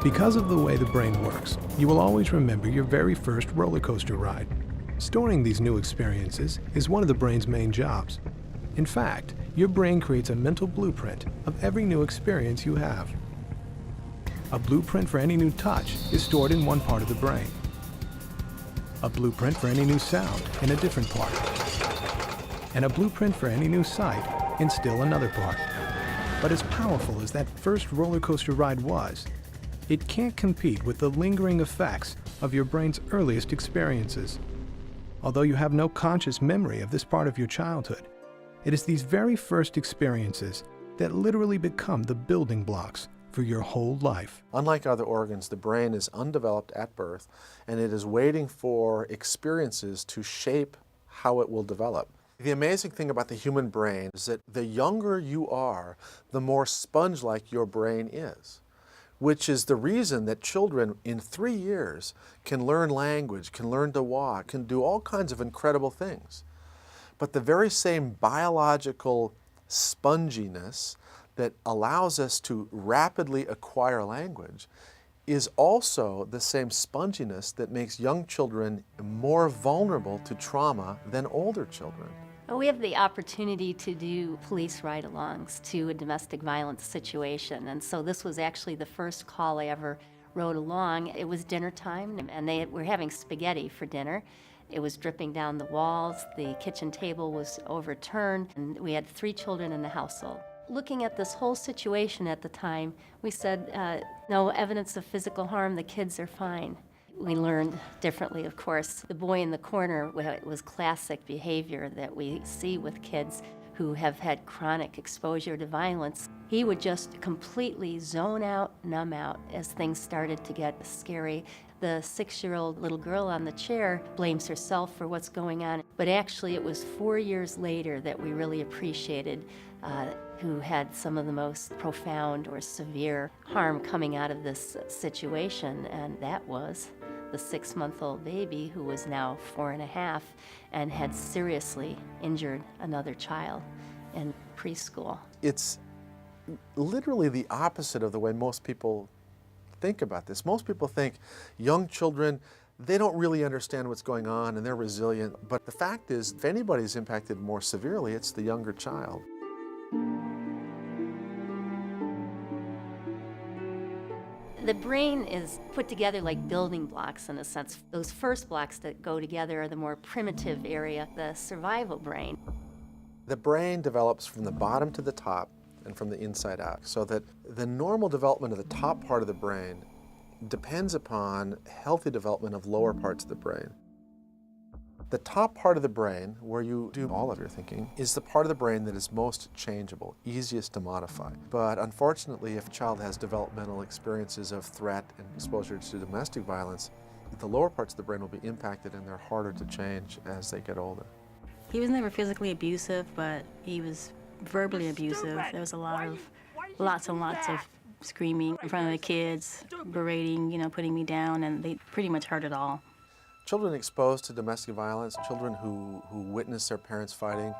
Because of the way the brain works, you will always remember your very first roller coaster ride. Storing these new experiences is one of the brain's main jobs. In fact, your brain creates a mental blueprint of every new experience you have. A blueprint for any new touch is stored in one part of the brain. A blueprint for any new sound in a different part. And a blueprint for any new sight in still another part. But as powerful as that first roller coaster ride was, it can't compete with the lingering effects of your brain's earliest experiences. Although you have no conscious memory of this part of your childhood, it is these very first experiences that literally become the building blocks for your whole life. Unlike other organs, the brain is undeveloped at birth, and it is waiting for experiences to shape how it will develop. The amazing thing about the human brain is that the younger you are, the more sponge-like your brain is, which is the reason that children in 3 years can learn language, can learn to walk, can do all kinds of incredible things. But the very same biological sponginess that allows us to rapidly acquire language is also the same sponginess that makes young children more vulnerable to trauma than older children. We have the opportunity to do police ride-alongs to a domestic violence situation, and so this was actually the first call I ever rode along. It was dinner time, and they were having spaghetti for dinner. It was dripping down the walls, the kitchen table was overturned, and we had 3 children in the household. Looking at this whole situation at the time, we said, no evidence of physical harm, the kids are fine. We learned differently, of course. The boy in the corner was classic behavior that we see with kids who have had chronic exposure to violence. He would just completely zone out, numb out as things started to get scary. The 6-year-old little girl on the chair blames herself for what's going on, but actually it was 4 years later that we really appreciated who had some of the most profound or severe harm coming out of this situation, and that was the 6-month-old baby who was now 4.5 and had seriously injured another child in preschool. It's literally the opposite of the way most people think about this. Most people think young children, they don't really understand what's going on and they're resilient. But the fact is, if anybody's impacted more severely, it's the younger child. The brain is put together like building blocks in a sense. Those first blocks that go together are the more primitive area, the survival brain. The brain develops from the bottom to the top and from the inside out, so that the normal development of the top part of the brain depends upon healthy development of lower parts of the brain. The top part of the brain, where you do all of your thinking, is the part of the brain that is most changeable, easiest to modify. But unfortunately, if a child has developmental experiences of threat and exposure to domestic violence, the lower parts of the brain will be impacted and they're harder to change as they get older. He was never physically abusive, but he was verbally abusive. There was lots and lots of screaming in front of the kids, berating, putting me down, and they pretty much heard it all. Children exposed to domestic violence, children who witness their parents fighting,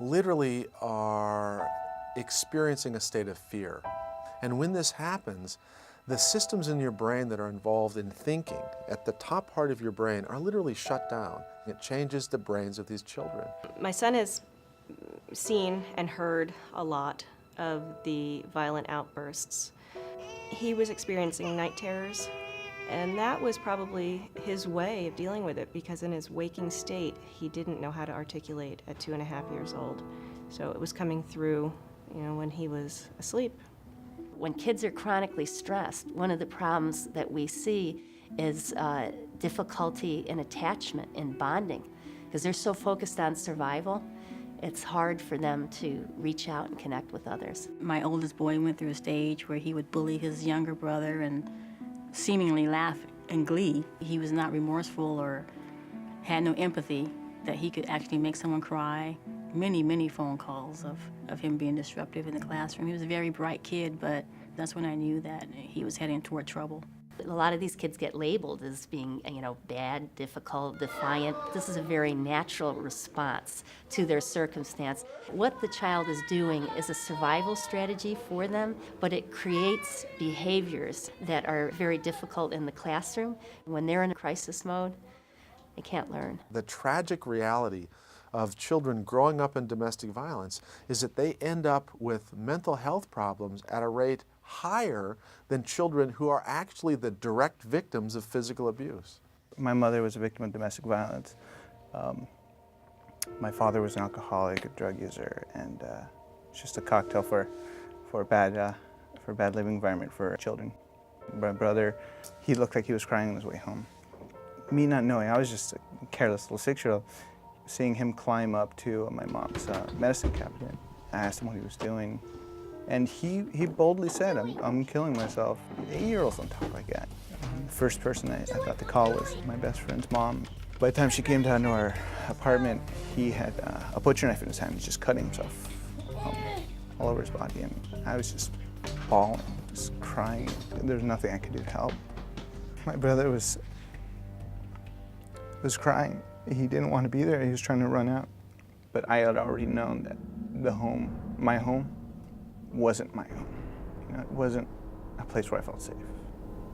literally are experiencing a state of fear. And when this happens, the systems in your brain that are involved in thinking at the top part of your brain are literally shut down. It changes the brains of these children. My son has seen and heard a lot of the violent outbursts. He was experiencing night terrors, and that was probably his way of dealing with it, because in his waking state, he didn't know how to articulate at 2.5 years old. So it was coming through, when he was asleep. When kids are chronically stressed, one of the problems that we see is difficulty in attachment, in bonding, because they're so focused on survival. It's hard for them to reach out and connect with others. My oldest boy went through a stage where he would bully his younger brother and seemingly laugh in glee. He was not remorseful or had no empathy that he could actually make someone cry. Many phone calls of him being disruptive in the classroom. He was a very bright kid, but that's when I knew that he was heading toward trouble. A lot of these kids get labeled as being, bad, difficult, defiant. This is a very natural response to their circumstance. What the child is doing is a survival strategy for them, but it creates behaviors that are very difficult in the classroom. When they're in a crisis mode, they can't learn. The tragic reality of children growing up in domestic violence is that they end up with mental health problems at a rate higher than children who are actually the direct victims of physical abuse. My mother was a victim of domestic violence. My father was an alcoholic, a drug user, and it's just a cocktail for a bad living environment for children. My brother, he looked like he was crying on his way home. Me not knowing, I was just a careless little 6-year-old, seeing him climb up to my mom's medicine cabinet. I asked him what he was doing, and he boldly said, I'm killing myself. 8-year-olds don't talk like that. The first person I thought to call was my best friend's mom. By the time she came down to our apartment, he had a butcher knife in his hand. He's just cutting himself all over his body, and I was just bawling, just crying. There was nothing I could do to help. My brother was crying. He didn't want to be there. He was trying to run out. But I had already known that my home, wasn't my home. It wasn't a place where I felt safe.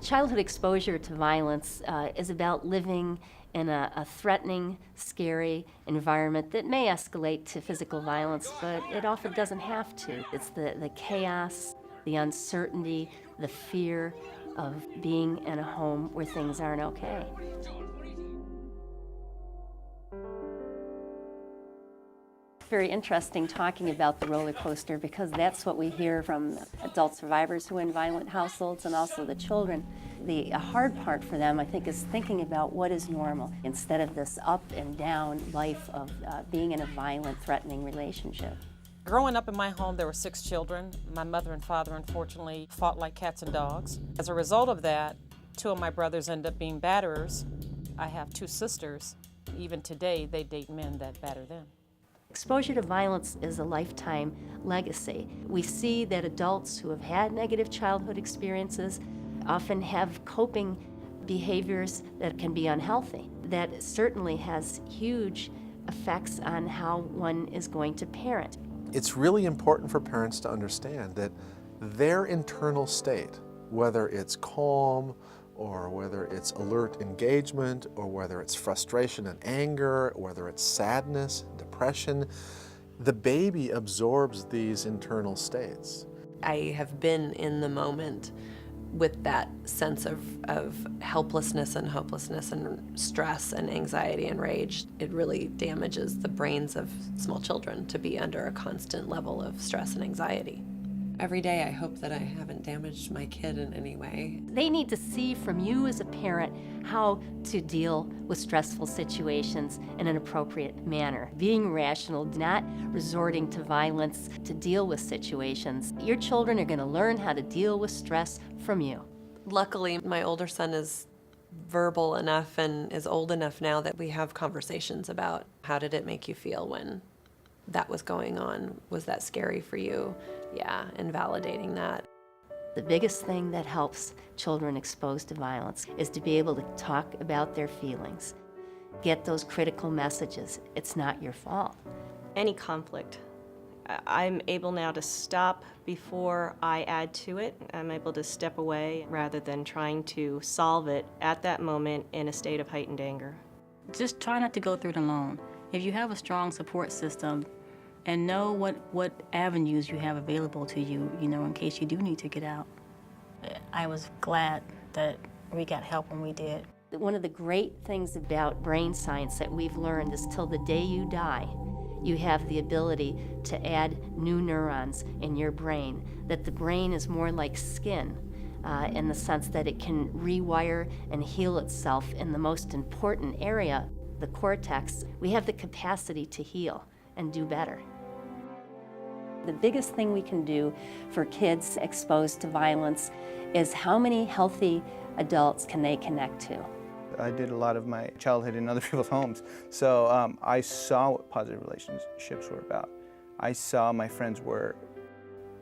Childhood exposure to violence is about living in a threatening, scary environment that may escalate to physical violence, but it often doesn't have to. It's the chaos, the uncertainty, the fear of being in a home where things aren't okay. Very interesting talking about the roller coaster because that's what we hear from adult survivors who are in violent households and also the children. The hard part for them, I think, is thinking about what is normal instead of this up and down life of being in a violent, threatening relationship. Growing up in my home, there were 6 children. My mother and father, unfortunately, fought like cats and dogs. As a result of that, 2 of my brothers ended up being batterers. I have 2 sisters. Even today, they date men that batter them. Exposure to violence is a lifetime legacy. We see that adults who have had negative childhood experiences often have coping behaviors that can be unhealthy. That certainly has huge effects on how one is going to parent. It's really important for parents to understand that their internal state, whether it's calm, or whether it's alert engagement, or whether it's frustration and anger, or whether it's sadness, depression, the baby absorbs these internal states. I have been in the moment with that sense of helplessness and hopelessness and stress and anxiety and rage. It really damages the brains of small children to be under a constant level of stress and anxiety. Every day I hope that I haven't damaged my kid in any way. They need to see from you as a parent how to deal with stressful situations in an appropriate manner. Being rational, not resorting to violence to deal with situations. Your children are going to learn how to deal with stress from you. Luckily, my older son is verbal enough and is old enough now that we have conversations about how did it make you feel when that was going on? Was that scary for you? Yeah, and validating that. The biggest thing that helps children exposed to violence is to be able to talk about their feelings, get those critical messages. It's not your fault. Any conflict, I'm able now to stop before I add to it. I'm able to step away rather than trying to solve it at that moment in a state of heightened anger. Just try not to go through it alone. If you have a strong support system and know what avenues you have available to you, in case you do need to get out. I was glad that we got help when we did. One of the great things about brain science that we've learned is till the day you die, you have the ability to add new neurons in your brain, that the brain is more like skin in the sense that it can rewire and heal itself in the most important area, the cortex. We have the capacity to heal and do better. The biggest thing we can do for kids exposed to violence is how many healthy adults can they connect to. I did a lot of my childhood in other people's homes, so I saw what positive relationships were about. I saw my friends were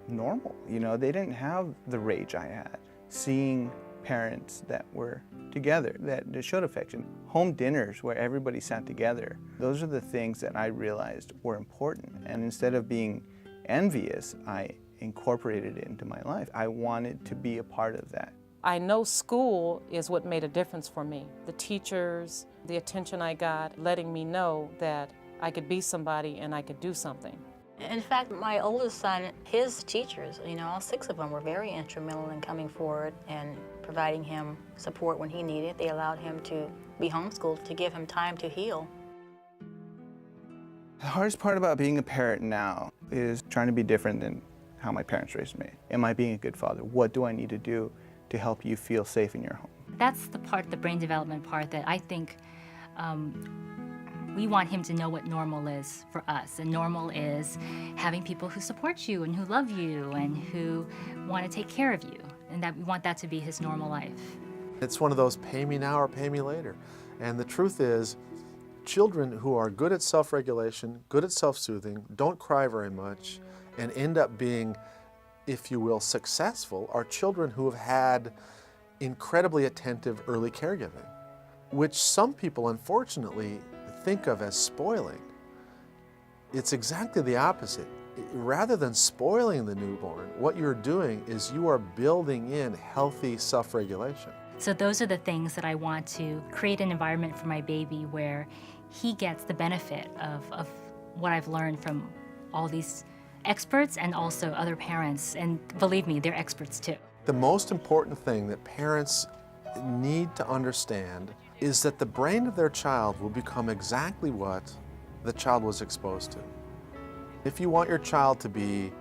normal, they didn't have the rage I had. Seeing parents that were together, that showed affection. Home dinners where everybody sat together. Those are the things that I realized were important. And instead of being envious, I incorporated it into my life. I wanted to be a part of that. I know school is what made a difference for me. The teachers, the attention I got, letting me know that I could be somebody and I could do something. In fact, my oldest son, his teachers, all 6 of them were very instrumental in coming forward and providing him support when he needed. They allowed him to be homeschooled to give him time to heal. The hardest part about being a parent now is trying to be different than how my parents raised me. Am I being a good father? What do I need to do to help you feel safe in your home? That's the part, the brain development part, that I think we want him to know what normal is for us. And normal is having people who support you and who love you and who want to take care of you. And that we want that to be his normal life. It's one of those pay me now or pay me later. And the truth is, children who are good at self-regulation, good at self-soothing, don't cry very much, and end up being, if you will, successful, are children who have had incredibly attentive early caregiving, which some people unfortunately think of as spoiling. It's exactly the opposite. Rather than spoiling the newborn, what you're doing is you are building in healthy self-regulation. So those are the things that I want to create an environment for my baby where he gets the benefit of what I've learned from all these experts and also other parents. And believe me, they're experts too. The most important thing that parents need to understand is that the brain of their child will become exactly what the child was exposed to. If you want your child to be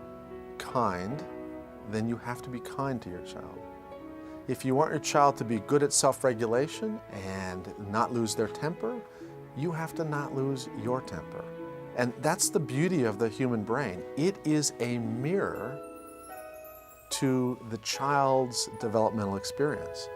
kind, then you have to be kind to your child. If you want your child to be good at self-regulation and not lose their temper, you have to not lose your temper. And that's the beauty of the human brain. It is a mirror to the child's developmental experience.